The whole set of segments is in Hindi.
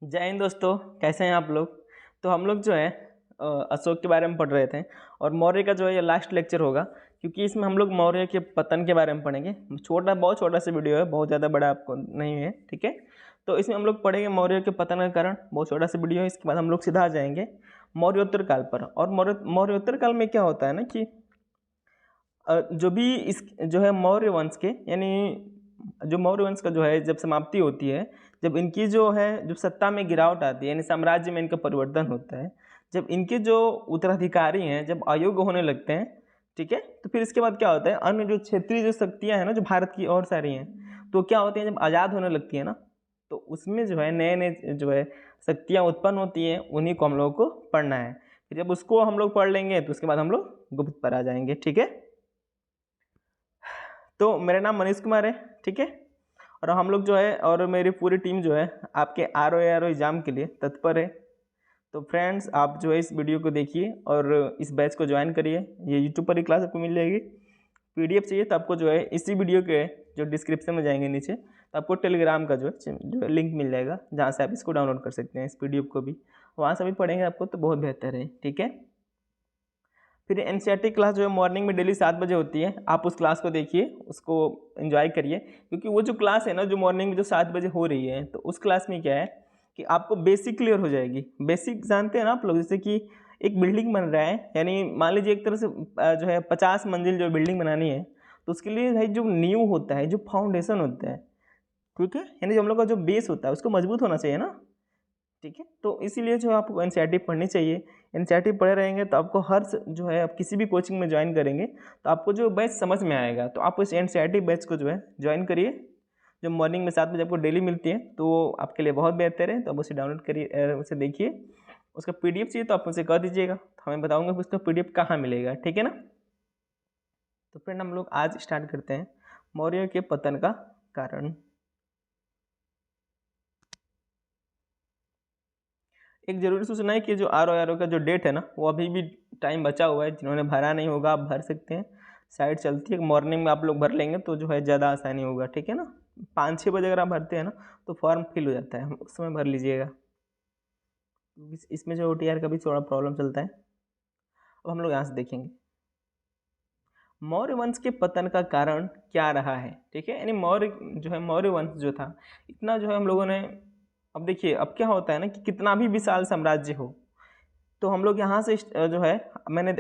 जय हिंद दोस्तों, कैसे हैं आप लोग। तो हम लोग जो है अशोक के बारे में पढ़ रहे थे और मौर्य का जो है ये लास्ट लेक्चर होगा, क्योंकि इसमें हम लोग मौर्य के पतन के बारे में पढ़ेंगे। बहुत छोटा सा वीडियो है, बहुत ज़्यादा बड़ा आपको नहीं है, ठीक है। तो इसमें हम लोग पढ़ेंगे मौर्य के पतन का कारण, बहुत छोटा सा वीडियो है। इसके बाद हम लोग सीधा आ जाएंगे मौर्योत्तर काल पर। और मौर्योत्तर काल में क्या होता है ना कि जो भी इस जो है मौर्य वंश के, यानी जो मौर्य वंश का जो है जब समाप्ति होती है, जब इनकी जो है जब सत्ता में गिरावट आती है, यानी साम्राज्य में इनका परिवर्तन होता है, जब इनके जो उत्तराधिकारी हैं जब अयोग्य होने लगते हैं, ठीक है, तो फिर इसके बाद क्या होता है, अन्य जो क्षेत्रीय जो शक्तियाँ हैं ना, जो भारत की और सारी हैं, तो क्या होती हैं जब आज़ाद होने लगती है ना, तो उसमें जो है नए नए जो है शक्तियाँ उत्पन्न होती हैं, उन्हीं को हम लोगों को पढ़ना है। फिर जब उसको हम लोग पढ़ लेंगे तो उसके बाद हम लोग गुप्त पर आ जाएंगे, ठीक है। तो मेरा नाम मनीष कुमार है, ठीक है। और हम लोग जो है और मेरी पूरी टीम जो है आपके आर एग्ज़ाम के लिए तत्पर है। तो फ्रेंड्स, आप जो है इस वीडियो को देखिए और इस बैच को ज्वाइन करिए। ये यूट्यूब पर ही क्लास आपको मिल जाएगी। पीडीएफ चाहिए तो आपको जो है इसी वीडियो के जो डिस्क्रिप्शन में जाएंगे नीचे, तो आपको टेलीग्राम का जो है लिंक मिल जाएगा, जहाँ से आप इसको डाउनलोड कर सकते हैं, इस पीडीएफ को भी। वहाँ से भी पढ़ेंगे आपको तो बहुत बेहतर है, ठीक है। फिर एनसीईआरटी क्लास जो है मॉर्निंग में डेली 7 बजे होती है। आप उस क्लास को देखिए, उसको एंजॉय करिए, क्योंकि वो जो क्लास है ना, जो मॉर्निंग में जो 7 बजे हो रही है, तो उस क्लास में क्या है कि आपको बेसिक क्लियर हो जाएगी। बेसिक जानते हैं ना आप लोग, जैसे कि एक बिल्डिंग बन रहा है, यानी मान लीजिए एक तरह से जो है 50 मंजिल जो बिल्डिंग बनानी है, तो उसके लिए भाई जो नींव होता है, जो फाउंडेशन होता है, ठीक है, यानी जो हम लोग का जो बेस होता है उसको मजबूत होना चाहिए ना, ठीक है। तो इसीलिए जो आपको एनसीईआरटी पढ़नी चाहिए। एनसीईआरटी पढ़े रहेंगे तो आपको जो है आप किसी भी कोचिंग में ज्वाइन करेंगे तो आपको जो बैच समझ में आएगा। तो आप उस एनसीईआरटी बैच को जो है ज्वाइन करिए, जो मॉर्निंग में 7 बजे आपको डेली मिलती है, तो वो आपके लिए बहुत बेहतर है। तो आप उसे डाउनलोड करिए, उसे देखिए। उसका पीडीएफ चाहिए तो आप मुझे कह दीजिएगा, तो हमें बताऊँगा कि उसका पीडीएफ कहाँ मिलेगा, ठीक है ना। तो फ्रेंड, हम लोग आज स्टार्ट करते हैं मौर्य के पतन का कारण। एक जरूरी सूचना है कि जो आर का जो डेट है ना, वो अभी भी टाइम बचा हुआ है। जिन्होंने भरा नहीं होगा आप भर सकते हैं, साइट चलती है। मॉर्निंग में आप लोग भर लेंगे तो जो है ज़्यादा आसानी होगा, ठीक है ना। 5-6 बजे अगर आप भरते हैं ना तो फॉर्म फिल हो जाता है, उस समय भर लीजिएगा। इसमें जो OTR का भी थोड़ा प्रॉब्लम चलता है। अब हम लोग यहाँ से देखेंगे मौर्य वंश के पतन का कारण क्या रहा है, ठीक है। यानी मौर्य वंश जो था, इतना जो है हम लोगों ने, अब देखिए अब क्या होता है ना कि कितना भी विशाल साम्राज्य हो, तो हम लोग यहाँ से जो है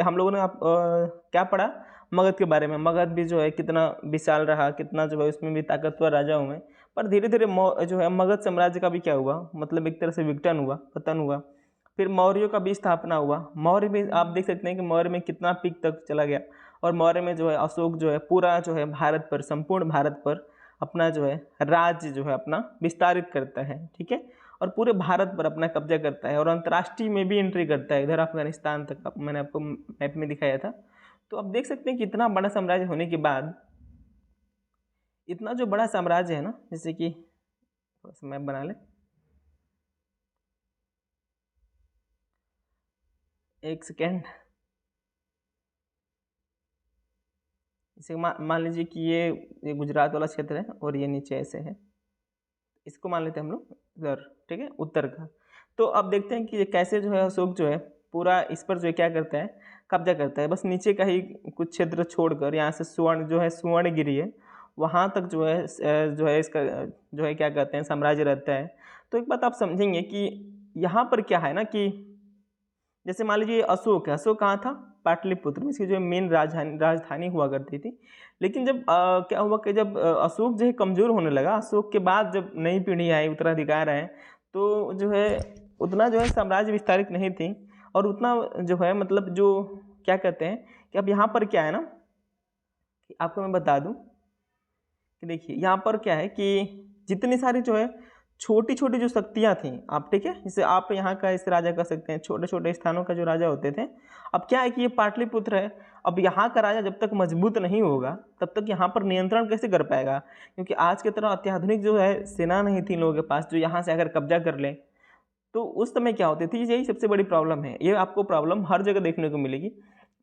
हम लोगों ने क्या पढ़ा, मगध के बारे में। मगध भी जो है कितना विशाल रहा, कितना जो है उसमें भी ताकतवर राजा हुए। पर धीरे धीरे जो है मगध साम्राज्य का भी क्या हुआ, मतलब एक तरह से विघटन हुआ, पतन हुआ। फिर मौर्यों का भी स्थापना हुआ। मौर्य भी आप देख सकते हैं कि मौर्य में कितना पीक तक चला गया। और मौर्य में जो है अशोक जो है पूरा जो है भारत पर, संपूर्ण भारत पर अपना जो है राज्य जो है अपना विस्तारित करता है, ठीक है। और पूरे भारत पर अपना कब्जा करता है और अंतर्राष्ट्रीय में भी एंट्री करता है, इधर अफगानिस्तान तक। मैंने आपको मैप में दिखाया था। तो अब देख सकते हैं कि इतना बड़ा साम्राज्य होने के बाद, इतना जो बड़ा साम्राज्य है ना, जैसे कि थोड़ा सा मैप बना ले, एक सेकेंड। इसे मान लीजिए कि ये गुजरात वाला क्षेत्र है और ये नीचे ऐसे है। इसको मान लेते हैं हम लोग इधर, ठीक है, उत्तर का। तो अब देखते हैं कि कैसे जो है अशोक जो है पूरा इस पर जो है क्या करता है, कब्जा करता है। बस नीचे का ही कुछ क्षेत्र छोड़कर, यहाँ से सुवर्णगिरी है, वहाँ तक जो है इसका जो है क्या कहते हैं साम्राज्य रहता है। तो एक बात आप समझेंगे कि यहाँ पर क्या है ना कि जैसे मान लीजिए अशोक है, अशोक कहाँ था, पाटलिपुत्र में, इसकी जो मेन राजधानी हुआ करती थी। लेकिन जब क्या हुआ कि जब अशोक जो है कमज़ोर होने लगा, अशोक के बाद जब नई पीढ़ी आई, उत्तराधिकार आए, तो जो है उतना जो है साम्राज्य विस्तारित नहीं थी। और उतना जो है मतलब जो क्या कहते हैं कि अब यहाँ पर क्या है ना कि आपको मैं बता दूँ कि देखिए यहाँ पर क्या है कि जितनी सारी जो है छोटी छोटी जो शक्तियाँ थीं, आप ठीक है, जैसे आप यहाँ का इस राजा कर सकते हैं, छोटे छोटे स्थानों का जो राजा होते थे। अब क्या है कि ये पाटलिपुत्र है, अब यहाँ का राजा जब तक मजबूत नहीं होगा तब तक यहाँ पर नियंत्रण कैसे कर पाएगा, क्योंकि आज की तरह अत्याधुनिक जो है सेना नहीं थी लोगों के पास जो यहाँ से अगर कब्जा कर लें। तो उस समय क्या होती थी, यही सबसे बड़ी प्रॉब्लम है। ये आपको प्रॉब्लम हर जगह देखने को मिलेगी।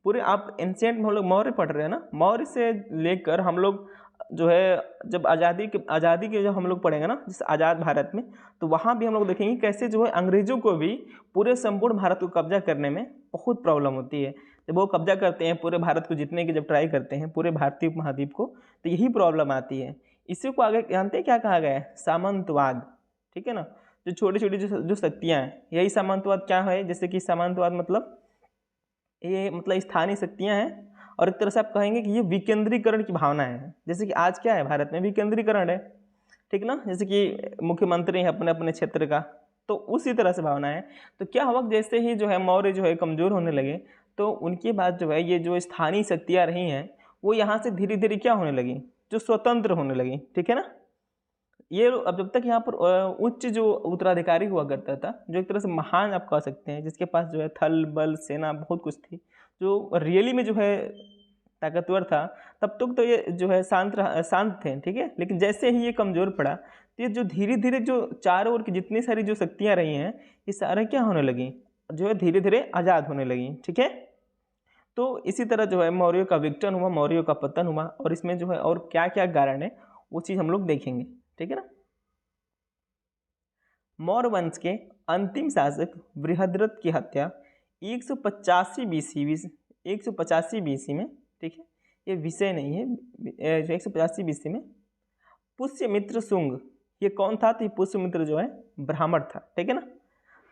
पूरे आप एंशिएंट हम लोग मौर्य पढ़ रहे हैं ना, मौर्य से लेकर हम लोग जो है जब आज़ादी के जब हम लोग पढ़ेंगे ना, जिस आज़ाद भारत में, तो वहाँ भी हम लोग देखेंगे कैसे जो है अंग्रेज़ों को भी पूरे संपूर्ण भारत को कब्जा करने में बहुत प्रॉब्लम होती है। जब वो कब्जा करते हैं पूरे भारत को जीतने की, जब ट्राई करते हैं पूरे भारतीय उपमहाद्वीप को, तो यही प्रॉब्लम आती है। इसी को आगे जानते हैं क्या कहा गया है? सामंतवाद। ठीक है ना, जो छोटी छोटी जो शक्तियाँ हैं, यही सामंतवाद क्या है? जैसे कि सामंतवाद मतलब ये मतलब स्थानीय शक्तियाँ हैं, और एक तरह से आप कहेंगे कि ये विकेंद्रीकरण की भावना है। जैसे कि आज क्या है भारत में? विकेंद्रीकरण है, ठीक ना, जैसे कि मुख्यमंत्री है अपने अपने क्षेत्र का, तो उसी तरह से भावना है। तो क्या हुआ, जैसे ही जो है मौर्य जो है कमज़ोर होने लगे, तो उनके बाद जो है ये जो स्थानीय शक्तियाँ रही हैं, वो यहाँ से धीरे धीरे क्या होने लगी? जो स्वतंत्र होने लगी। ठीक है ना, ये अब जब तक यहाँ पर उच्च जो उत्तराधिकारी हुआ करता था, जो एक तरह से महान आप कह सकते हैं, जिसके पास जो है थल बल सेना बहुत कुछ थी, जो रियली में जो है ताकतवर था, तब तक तो ये जो है शांत थे। ठीक है, लेकिन जैसे ही ये कमज़ोर पड़ा, तो ये जो धीरे धीरे जो चारों ओर की जितनी सारी जो शक्तियाँ रही हैं, ये सारे क्या होने लगी? जो है धीरे धीरे आज़ाद होने लगी। ठीक है, तो इसी तरह जो है मौर्यों का विघटन हुआ, मौर्यों का पतन हुआ, और इसमें जो है और क्या क्या कारण है वो चीज़ हम लोग देखेंगे। ठीक है ना, मौर्य वंश के अंतिम शासक बृहद्रथ की हत्या 185 BC में, ठीक है, ये विषय नहीं है, जो 185 BC में पुष्यमित्र शुंग, ये कौन था? तो ये पुष्यमित्र जो है ब्राह्मण था। ठीक है ना,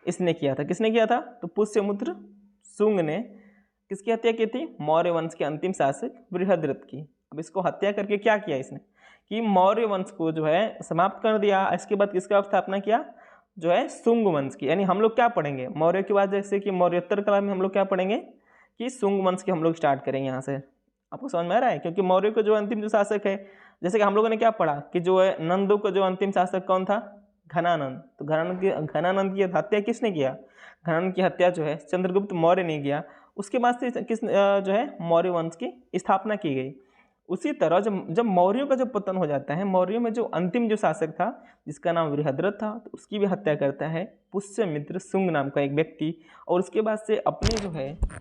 इसने किया था। किसने किया था? तो पुष्यमित्र शुंग ने किसकी हत्या की थी? मौर्य वंश के अंतिम शासक बृहद्रथ की। अब इसको हत्या करके क्या किया इसने कि मौर्य वंश को जो है समाप्त कर दिया। इसके बाद किसका स्थापना किया? जो है शुंग वंश की। यानी हम लोग क्या पढ़ेंगे मौर्य के बाद? जैसे कि मौर्योत्तर काल में हम लोग क्या पढ़ेंगे कि शुंग वंश के हम लोग स्टार्ट करेंगे यहाँ से। आपको समझ में आ रहा है? क्योंकि मौर्य को जो अंतिम जो शासक है, जैसे कि हम लोगों ने क्या पढ़ा कि जो है नंदों का जो अंतिम शासक कौन था? घनानंद। तो घनानंद की हत्या किसने किया? घनानंद की हत्या जो है चंद्रगुप्त मौर्य ने किया। उसके बाद से जो है मौर्य वंश की स्थापना की गई। उसी तरह जब मौर्यों का जब पतन हो जाता है, मौर्यों में जो अंतिम जो शासक था जिसका नाम बृहद्रथ था, तो उसकी भी हत्या करता है पुष्यमित्र शुंग नाम का एक व्यक्ति। और उसके बाद से अपने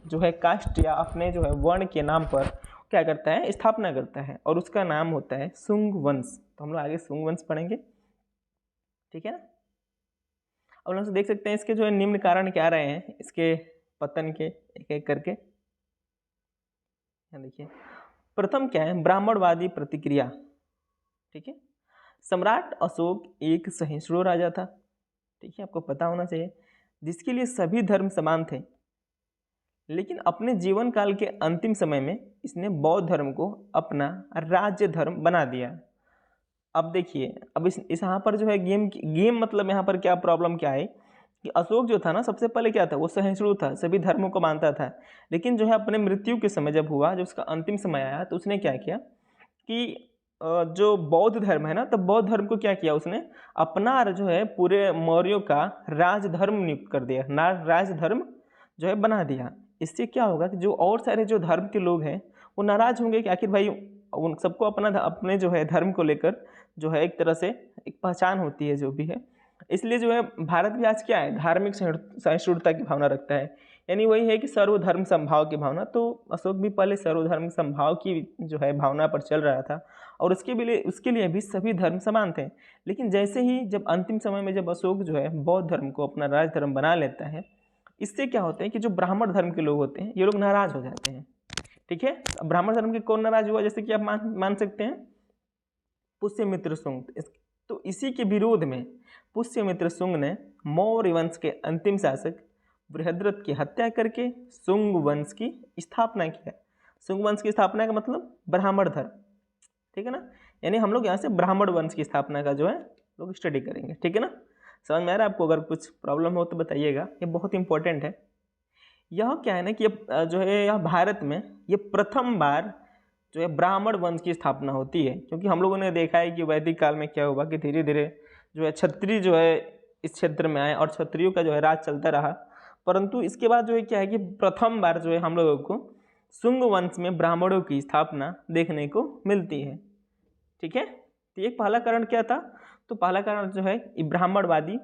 जो है कास्ट या अपने जो है वर्ण के नाम पर क्या करता है? स्थापना करता है, और उसका नाम होता है शुंग वंश। तो हम लोग आगे शुंग वंश पढ़ेंगे। ठीक है ना, अब हम देख सकते हैं इसके जो है निम्न कारण क्या रहे हैं इसके पतन के, एक एक करके। देखिए, प्रथम क्या है? ब्राह्मणवादी प्रतिक्रिया। ठीक है, सम्राट अशोक एक सहिष्णु राजा था, ठीक है, आपको पता होना चाहिए, जिसके लिए सभी धर्म समान थे। लेकिन अपने जीवन काल के अंतिम समय में इसने बौद्ध धर्म को अपना राज्य धर्म बना दिया। अब देखिए, अब इस यहाँ पर जो है गेम मतलब यहाँ पर क्या प्रॉब्लम क्या है कि अशोक जो था ना, सबसे पहले क्या था? वो सहिष्णु था, सभी धर्मों को मानता था। लेकिन जो है अपने मृत्यु के समय जब हुआ, जब उसका अंतिम समय आया, तो उसने क्या किया कि जो बौद्ध धर्म है ना, तब बौद्ध धर्म को क्या किया उसने? अपना जो है पूरे मौर्यों का राजधर्म नियुक्त कर दिया, राजधर्म जो है बना दिया। इससे क्या होगा कि जो और सारे जो धर्म के लोग हैं वो नाराज होंगे कि आखिर भाई उन सबको अपने जो है धर्म को लेकर जो है एक तरह से एक पहचान होती है जो भी है। इसलिए जो है भारत भी आज क्या है? धार्मिक सहिष्णुता की भावना रखता है, यानी वही है कि सर्वधर्म समभाव की भावना। तो अशोक भी पहले सर्वधर्म समभाव की जो है भावना पर चल रहा था, और उसके लिए भी सभी धर्म समान थे। लेकिन जैसे ही जब अंतिम समय में जब अशोक जो है बौद्ध धर्म को अपना राजधर्म बना लेता है, इससे क्या होता है कि जो ब्राह्मण धर्म के लोग होते हैं ये लोग नाराज हो जाते हैं। ठीक है, अब ब्राह्मण धर्म के कौन नाराज हुआ? जैसे कि आप मान सकते हैं पुष्यमित्र शुंग। तो इसी के विरोध में पुष्यमित्र शुंग ने मौर्य वंश के अंतिम शासक बृहद्रथ की हत्या करके शुंग वंश की स्थापना किया। शुंग वंश की स्थापना का मतलब ब्राह्मण धर्म। ठीक है ना, यानी हम लोग यहाँ से ब्राह्मण वंश की स्थापना का जो है लोग स्टडी करेंगे। ठीक है ना, समझ में आ रहा है आपको? अगर कुछ प्रॉब्लम हो तो बताइएगा, ये बहुत इंपॉर्टेंट है। यह क्या है ना कि जो है यह भारत में ये प्रथम बार जो है ब्राह्मण वंश की स्थापना होती है। क्योंकि हम लोगों ने देखा है कि वैदिक काल में क्या हुआ कि धीरे धीरे जो है क्षत्रिय जो है इस क्षेत्र में आए और क्षत्रियों का जो है राज चलता रहा। परंतु इसके बाद जो है क्या है कि प्रथम बार जो है हम लोगों को शुंग वंश में ब्राह्मणों की स्थापना देखने को मिलती है। ठीक है, तो एक पहला कारण क्या था? तो पहला कारण जो है ब्राह्मणवादी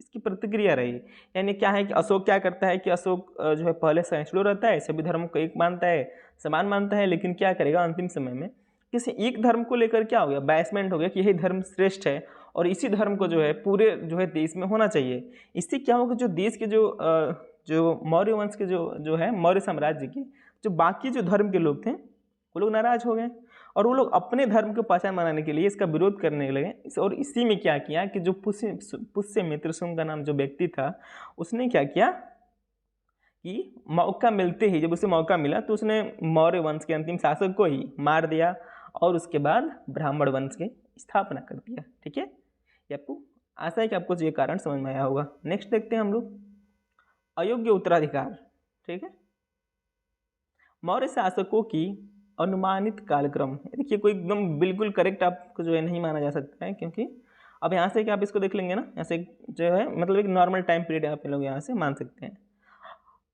इसकी प्रतिक्रिया रही। यानी क्या है कि अशोक क्या करता है कि अशोक जो है पहले सहिष्णु रहता है, सभी धर्मों को एक मानता है, समान मानता है, लेकिन क्या करेगा अंतिम समय में किसी एक धर्म को लेकर क्या हो गया, बैसमेंट हो गया कि यही धर्म श्रेष्ठ है और इसी धर्म को जो है पूरे जो है देश में होना चाहिए। इससे क्या होगा, जो देश के जो मौर्य वंश के जो है मौर्य साम्राज्य के जो बाकी जो धर्म के लोग थे वो लोग नाराज हो गए और वो लोग अपने धर्म को पहचान बनाने के लिए इसका विरोध करने लगे। और इसी में क्या किया कि जो पुष्यमित्र शुंग का नाम जो व्यक्ति था, उसने क्या किया कि मौका मिलते ही, जब उसे मौका मिला तो उसने मौर्य वंश के अंतिम शासक को ही मार दिया और उसके बाद ब्राह्मण वंश की स्थापना कर दिया। ठीक है, ये आपको आशा है कि आपको ये कारण समझ में आया होगा। नेक्स्ट देखते हैं हम लोग अयोग्य उत्तराधिकार। ठीक है, मौर्य शासकों की अनुमानित कालक्रम। देखिए कोई एकदम बिल्कुल करेक्ट आपको जो है नहीं माना जा सकता है, क्योंकि अब यहाँ से क्या आप इसको देख लेंगे ना, यहाँ से जो है मतलब एक नॉर्मल टाइम पीरियड आप लोग यहाँ से मान सकते हैं।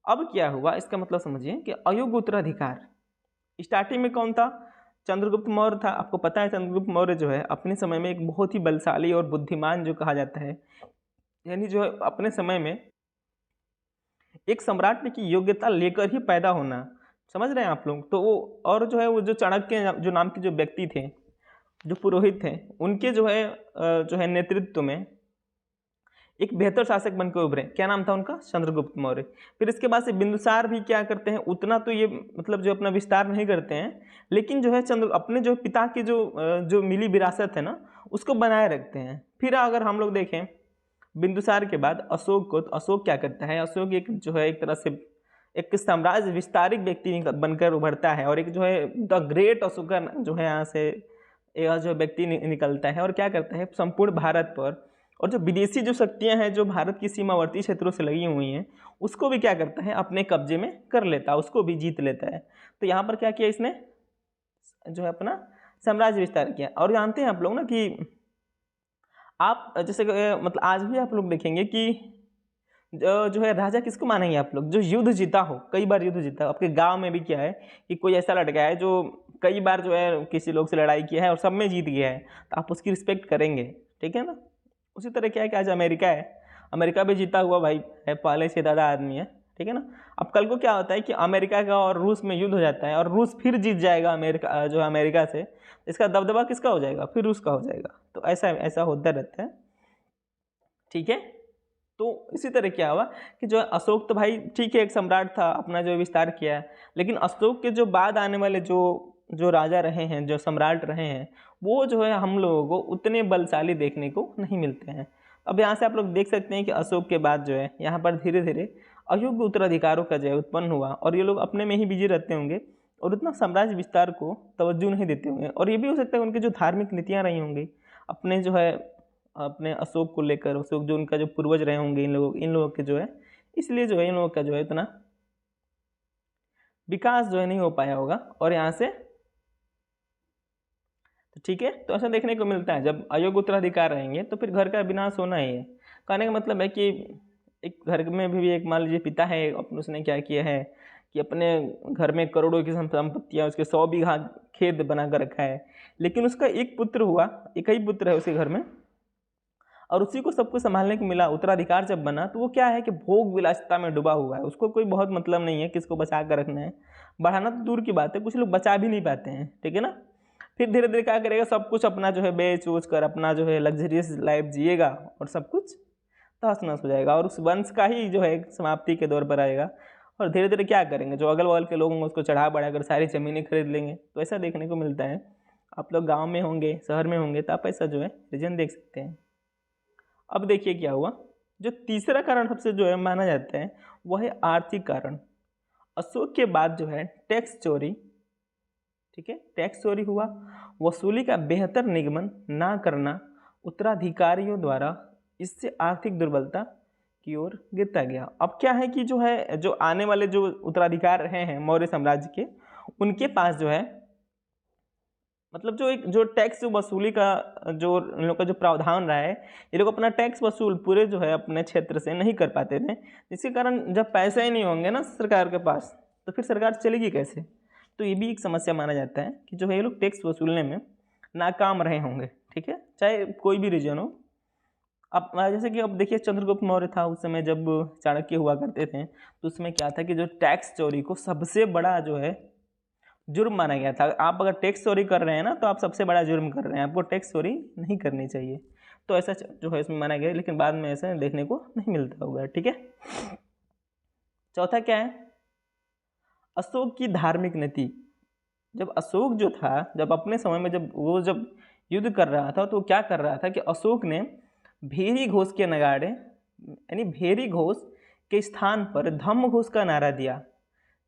अब क्या हुआ इसका मतलब समझिए कि अयोग्य उत्तराधिकार स्टार्टिंग में कौन था, चंद्रगुप्त मौर्य था। आपको पता है चंद्रगुप्त मौर्य जो है अपने समय में एक बहुत ही बलशाली और बुद्धिमान जो कहा जाता है, यानी जो है अपने समय में एक सम्राट की योग्यता लेकर ही पैदा होना, समझ रहे हैं आप लोग। तो वो और जो है वो जो चाणक्य जो नाम के जो व्यक्ति थे, जो पुरोहित थे, उनके जो है नेतृत्व में एक बेहतर शासक बनकर उभरे। क्या नाम था उनका, चंद्रगुप्त मौर्य। फिर इसके बाद से बिंदुसार भी क्या करते हैं, उतना तो ये मतलब जो अपना विस्तार नहीं करते हैं, लेकिन जो है अपने जो पिता की जो मिली विरासत है ना, उसको बनाए रखते हैं। फिर अगर हम लोग देखें बिंदुसार के बाद अशोक को, तो अशोक क्या करता है, अशोक एक जो है एक तरह से एक साम्राज्य विस्तारित व्यक्ति बनकर उभरता है और एक जो है द ग्रेट अशोक जो है यहाँ से यह जो व्यक्ति निकलता है और क्या करता है संपूर्ण भारत पर और जो विदेशी जो शक्तियां हैं जो भारत की सीमावर्ती क्षेत्रों से लगी हुई हैं उसको भी क्या करता है अपने कब्जे में कर लेता है, उसको भी जीत लेता है। तो यहाँ पर क्या किया इसने, जो है अपना साम्राज्य विस्तार किया। और जानते हैं आप लोग ना कि आप जैसे मतलब आज भी आप लोग देखेंगे कि जो है राजा किसको मानेंगे आप लोग, जो युद्ध जीता हो, कई बार युद्ध जीता हो। आपके गांव में भी क्या है कि कोई ऐसा लड़का है जो कई बार जो है किसी लोग से लड़ाई किया है और सब में जीत गया है, तो आप उसकी रिस्पेक्ट करेंगे। ठीक है ना। उसी तरह क्या है कि आज अमेरिका है, अमेरिका भी जीता हुआ भाई है, पहले से ज़्यादा आदमी है। ठीक है ना। अब कल को क्या होता है कि अमेरिका का और रूस में युद्ध हो जाता है और रूस फिर जीत जाएगा अमेरिका जो अमेरिका से, इसका दबदबा किसका हो जाएगा, फिर रूस का हो जाएगा। तो ऐसा ऐसा होता रहता है। ठीक है। तो इसी तरह क्या हुआ कि जो अशोक तो भाई ठीक है एक सम्राट था, अपना जो विस्तार किया है, लेकिन अशोक के जो बाद आने वाले जो राजा रहे हैं, जो सम्राट रहे हैं, वो जो है हम लोगों को उतने बलशाली देखने को नहीं मिलते हैं। अब यहाँ से आप लोग देख सकते हैं कि अशोक के बाद जो है यहाँ पर धीरे धीरे अयोग्य उत्तराधिकारों का जो है उत्पन्न हुआ और ये लोग अपने में ही बिजी रहते होंगे और उतना साम्राज्य विस्तार को तवज्जो नहीं देते होंगे। और ये भी हो सकता है उनकी जो धार्मिक नीतियाँ रही होंगी अपने जो है अपने अशोक को लेकर, अशोक जो उनका जो पूर्वज रहे होंगे इन लोगों के जो है, इसलिए जो है इन लोगों का जो है इतना विकास जो है नहीं हो पाया होगा। और यहाँ से तो ठीक है, तो ऐसा देखने को मिलता है जब अयोग्य उत्तराधिकार रहेंगे तो फिर घर का विनाश होना ही है। कहने का मतलब है कि एक घर में भी एक मान लीजिए पिता है, उसने क्या किया है कि अपने घर में करोड़ों की संपत्तियाँ, उसके 100 बीघा खेत बना कर रखा है, लेकिन उसका एक पुत्र हुआ, एक ही पुत्र है उसके घर में, और उसी को सब कुछ संभालने को मिला, उत्तराधिकार जब बना तो वो क्या है कि भोग विलासिता में डूबा हुआ है। उसको कोई बहुत मतलब नहीं है किसको बचा कर रखना है, बढ़ाना तो दूर की बात है, कुछ लोग बचा भी नहीं पाते हैं। ठीक है ना। फिर धीरे धीरे क्या करेगा, सब कुछ अपना जो है बेच उच कर अपना जो है लग्जरियस लाइफ जिएगा और सब कुछ तहस नहस हो जाएगा और उस वंश का ही जो है समाप्ति के दौर पर आएगा। और धीरे धीरे क्या करेंगे, जो अगल बगल के लोग होंगे उसको चढ़ा बढ़ा कर सारी ज़मीनें खरीद लेंगे। तो ऐसा देखने को मिलता है। आप लोग गाँव में होंगे, शहर में होंगे, तो आप ऐसा जो है रीजन देख सकते हैं। अब देखिए क्या हुआ, जो तीसरा कारण सबसे जो है माना जाता है वह है आर्थिक कारण। अशोक के बाद जो है टैक्स चोरी, ठीक है, टैक्स चोरी हुआ, वसूली का बेहतर निगमन ना करना उत्तराधिकारियों द्वारा, इससे आर्थिक दुर्बलता की ओर गिरता गया। अब क्या है कि जो है जो आने वाले जो उत्तराधिकार रहे हैं मौर्य साम्राज्य के, उनके पास जो है मतलब जो टैक्स वसूली का जो इन लोग का जो प्रावधान रहा है, ये लोग अपना टैक्स वसूल पूरे जो है अपने क्षेत्र से नहीं कर पाते थे, जिसके कारण जब पैसे ही नहीं होंगे ना सरकार के पास तो फिर सरकार चलेगी कैसे। तो ये भी एक समस्या माना जाता है कि जो है ये लोग टैक्स वसूलने में नाकाम रहे होंगे। ठीक है, चाहे कोई भी रीजन हो। अब जैसे कि अब देखिए चंद्रगुप्त मौर्य था, उस समय जब चाणक्य हुआ करते थे तो उसमें क्या था कि जो टैक्स चोरी को सबसे बड़ा जो है जुर्म माना गया था। आप अगर टैक्स चोरी कर रहे हैं ना तो आप सबसे बड़ा जुर्म कर रहे हैं, आपको टैक्स चोरी नहीं करनी चाहिए। तो ऐसा जो है इसमें माना गया, लेकिन बाद में ऐसा देखने को नहीं मिलता होगा। ठीक है, चौथा क्या है, अशोक की धार्मिक नीति। जब अशोक जो था, जब अपने समय में जब युद्ध कर रहा था तो क्या कर रहा था कि अशोक ने भेरी घोष के नगाड़े यानी भेरी घोष के स्थान पर धम्म घोष का नारा दिया,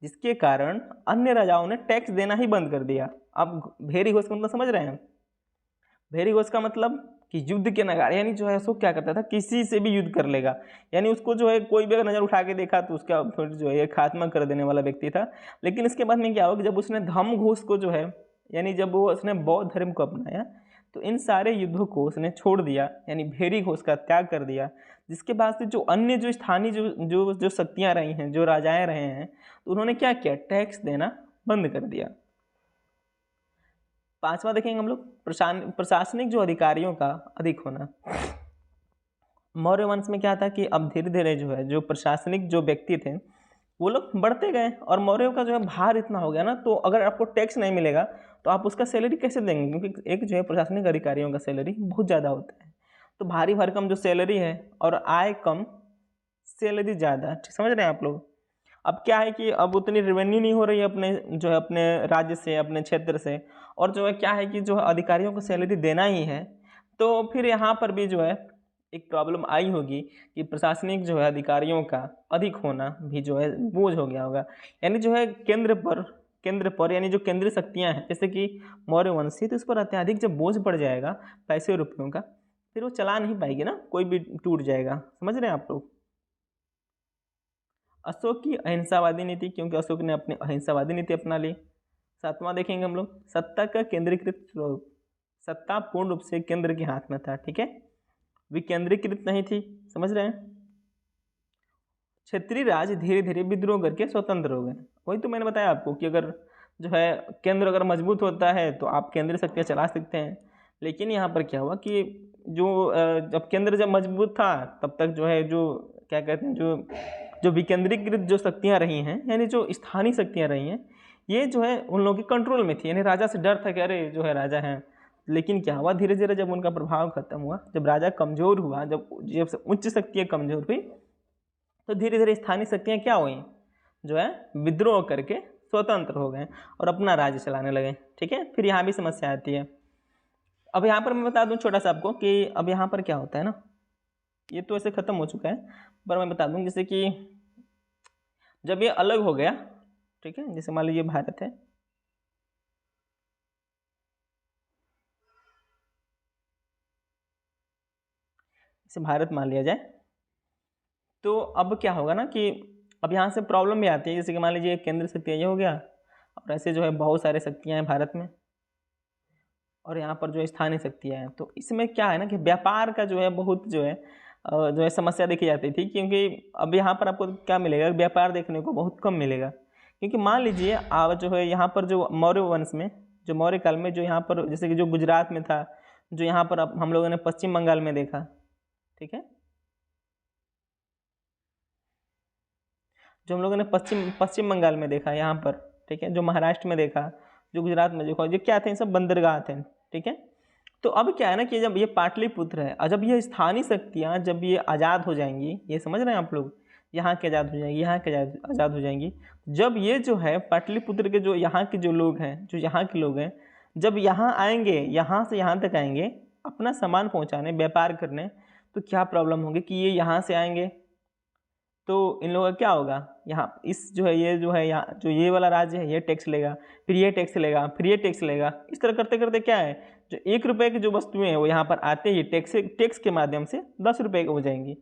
जिसके कारण अन्य राजाओं ने टैक्स देना ही बंद कर दिया। आप भेरी घोष का मतलब समझ रहे हैं? भेरी घोष का मतलब कि युद्ध के नगाड़े, यानी जो है अशोक क्या करता था, किसी से भी युद्ध कर लेगा, यानी उसको जो है कोई भी अगर नज़र उठा के देखा तो उसका फिर जो है खात्मा कर देने वाला व्यक्ति था। लेकिन इसके बाद में क्या हुआ कि जब उसने धम्म घोष को जो है, यानी जब वो उसने बौद्ध धर्म को अपनाया तो इन सारे युद्धों को उसने छोड़ दिया, यानी भेरी घोष का त्याग कर दिया। जिसके बाद से जो अन्य जो स्थानीय जो शक्तियाँ रही हैं, जो राजाएँ रहे हैं, तो उन्होंने क्या किया, टैक्स देना बंद कर दिया। पांचवा देखेंगे हम लोग, प्रशासनिक जो अधिकारियों का अधिक होना। मौर्य वंश में क्या था कि अब धीरे धीरे जो है जो प्रशासनिक जो व्यक्ति थे वो लोग बढ़ते गए, और मौर्यों का जो है भार इतना हो गया ना, तो अगर आपको टैक्स नहीं मिलेगा तो आप उसका सैलरी कैसे देंगे, क्योंकि एक जो है प्रशासनिक अधिकारियों का सैलरी बहुत ज़्यादा होता है। तो भारी भरकम जो सैलरी है और आय कम, सैलरी ज़्यादा, समझ रहे हैं आप लोग। अब क्या है कि अब उतनी रेवेन्यू नहीं हो रही है अपने जो है अपने राज्य से, अपने क्षेत्र से, और जो है क्या है कि जो है अधिकारियों को सैलरी देना ही है, तो फिर यहाँ पर भी जो है एक प्रॉब्लम आई होगी कि प्रशासनिक जो है अधिकारियों का अधिक होना भी जो है बोझ हो गया होगा। यानी जो है केंद्र पर यानी जो केंद्रीय शक्तियाँ हैं जैसे कि मौर्य वंशी, तो इस पर अत्यधिक जब बोझ पड़ जाएगा पैसे रुपयों का, फिर वो चला नहीं पाएगी ना, कोई भी टूट जाएगा। समझ रहे हैं आप लोग। अशोक की अहिंसावादी नीति, क्योंकि अशोक ने अपनी अहिंसावादी नीति अपना ली। सातवां देखेंगे हम लोग, सत्ता का केंद्रीकृत स्वरूप। सत्ता पूर्ण रूप से केंद्र के हाथ में था, ठीक है, विकेंद्रीकृत नहीं थी। समझ रहे हैं। क्षेत्रीय राज्य धीरे धीरे विद्रोह करके स्वतंत्र हो गए। वही तो मैंने बताया आपको कि अगर जो है केंद्र अगर मजबूत होता है तो आप केंद्रीय शक्तियाँ चला सकते हैं। लेकिन यहाँ पर क्या हुआ कि जो जब केंद्र जब मजबूत था तब तक जो है जो क्या कहते हैं जो विकेंद्रीकृत जो शक्तियाँ रही हैं, यानी जो स्थानीय शक्तियाँ रही हैं, ये जो है उन लोगों के कंट्रोल में थी। यानी राजा से डर था कि अरे जो है राजा हैं। लेकिन क्या हुआ, धीरे धीरे जब उनका प्रभाव खत्म हुआ, जब राजा कमज़ोर हुआ, जब उच्च शक्तियाँ कमज़ोर हुई, तो धीरे धीरे स्थानीय शक्तियाँ क्या हुई, जो है विद्रोह करके स्वतंत्र हो गए और अपना राज्य चलाने लगे। ठीक है, फिर यहाँ भी समस्या आती है। अब यहाँ पर मैं बता दूँ छोटा सा आपको कि अब यहाँ पर क्या होता है ना, ये तो ऐसे ख़त्म हो चुका है, पर मैं बता दूँ जैसे कि जब ये अलग हो गया, ठीक है, जैसे मान लीजिए भारत है, इसे भारत मान लिया जाए, तो अब क्या होगा ना कि अब यहाँ से प्रॉब्लम भी आती है। जैसे कि मान लीजिए केंद्र शक्ति ये हो गया, और ऐसे जो है बहुत सारे शक्तियाँ हैं भारत में, और यहाँ पर जो स्थानीय शक्तियाँ हैं। तो इसमें क्या है ना कि व्यापार का जो है बहुत जो है समस्या देखी जाती थी, क्योंकि अब यहाँ पर आपको क्या मिलेगा, व्यापार देखने को बहुत कम मिलेगा। क्योंकि मान लीजिए आप जो है यहाँ पर जो मौर्य वंश में, जो मौर्य काल में जो यहाँ पर जैसे कि जो गुजरात में था, जो यहाँ पर हम लोगों ने पश्चिम बंगाल में देखा, ठीक है, जो हम लोगों ने पश्चिम बंगाल में देखा यहाँ पर, ठीक है, जो महाराष्ट्र में देखा, जो गुजरात में देखा, जो क्या थे, सब बंदरगाह थे। ठीक है, तो अब क्या है ना कि जब ये पाटलिपुत्र है, और जब ये स्थानीय शक्तियाँ जब ये आज़ाद हो जाएंगी, ये समझ रहे हैं आप लोग, यहाँ के आज़ाद हो जाएंगी, यहाँ के आज़ाद हो जाएंगी, जब ये जो है पाटलिपुत्र के जो यहाँ के जो लोग हैं, जो यहाँ के लोग हैं, जब यहाँ आएंगे, यहाँ से यहाँ तक आएंगे अपना सामान पहुँचाने, व्यापार करने, तो क्या प्रॉब्लम होगी कि ये यहाँ से आएंगे तो इन लोगों का क्या होगा, यहाँ इस जो है ये जो है यहाँ जो ये वाला राज्य है ये टैक्स लेगा, फिर ये टैक्स लेगा, फिर ये टैक्स लेगा। इस तरह करते करते क्या है, जो 1 रुपये की जो वस्तुएं हैं वो यहाँ पर आते ही टैक्स के माध्यम से 10 रुपये हो जाएंगी।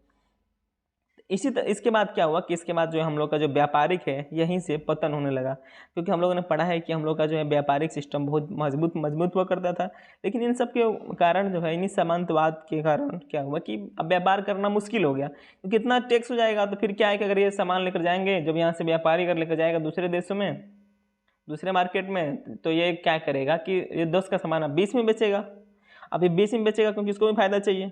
इसके बाद क्या हुआ कि इसके बाद जो है हम लोग का जो व्यापारिक है यहीं से पतन होने लगा, क्योंकि हम लोगों ने पढ़ा है कि हम लोग का जो है व्यापारिक सिस्टम बहुत मजबूत हुआ करता था। लेकिन इन सब के कारण जो है इन्हीं सामंतवाद के कारण क्या हुआ कि अब व्यापार करना मुश्किल हो गया, क्योंकि इतना टैक्स हो जाएगा तो फिर क्या है कि अगर ये सामान लेकर जाएंगे, जब यहाँ से व्यापारी अगर लेकर जाएगा दूसरे देशों में, दूसरे मार्केट में, तो ये क्या करेगा कि ये 10 का सामान अब 20 में बेचेगा। अब ये 20 में बेचेगा क्योंकि इसको भी फायदा चाहिए।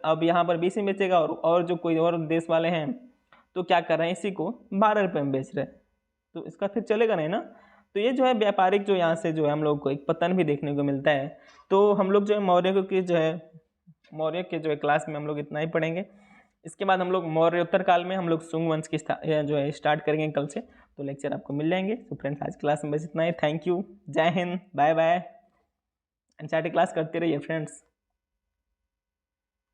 अब यहाँ पर 20 में बेचेगा, और जो कोई और देश वाले हैं तो क्या कर रहे हैं, इसी को 12 रुपये में बेच रहे हैं, तो इसका फिर चलेगा नहीं ना। तो ये जो है व्यापारिक जो यहाँ से जो है हम लोग को एक पतन भी देखने को मिलता है। तो हम लोग जो है मौर्य के जो है क्लास में हम लोग इतना ही पढ़ेंगे। इसके बाद हम लोग मौर्योत्तर काल में हम लोग शुंग वंश की जो है स्टार्ट करेंगे कल से। तो लेक्चर आपको मिल जाएंगे। तो फ्रेंड्स आज क्लास में बस इतना ही। थैंक यू, जय हिंद, बाय बाय। एनसीईआरटी क्लास करते रहिए फ्रेंड्स।